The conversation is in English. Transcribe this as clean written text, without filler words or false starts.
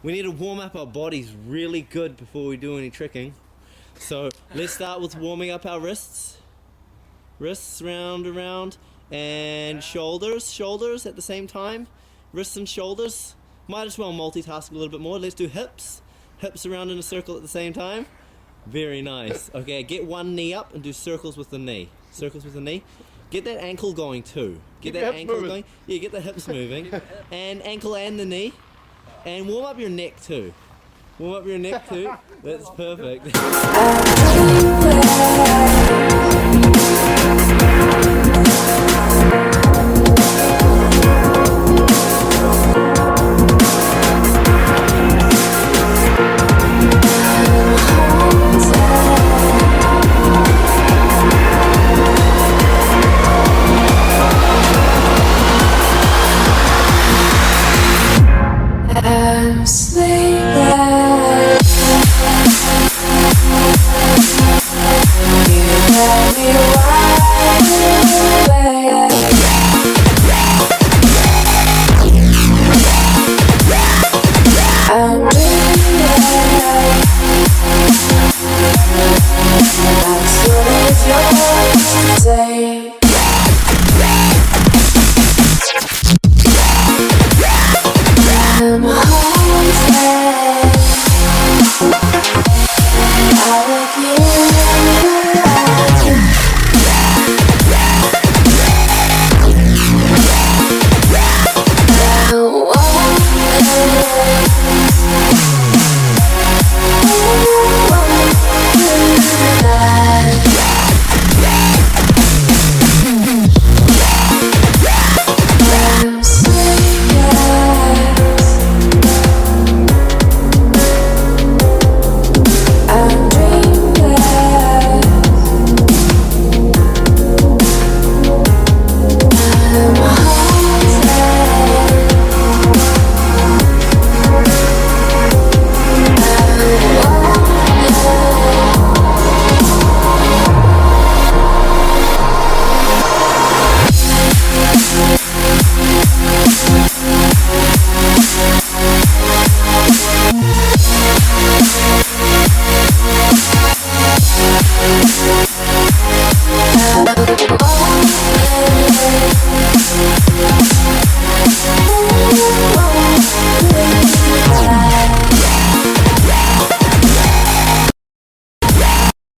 We need to warm up our bodies really good before we do any tricking. So let's start with warming up our wrists. Wrists round, around, and shoulders at the same time. Wrists and shoulders. Might as well multitask a little bit more. Let's do hips. Hips around in a circle at the same time. Very nice. Okay, get one knee up and do circles with the knee. Circles with the knee. Get that ankle going too. Get that ankle going. Yeah, get the hips moving. And ankle and the knee. And warm up your neck too. Warm up your neck too. That's perfect. I'm sleeping. You tell me why.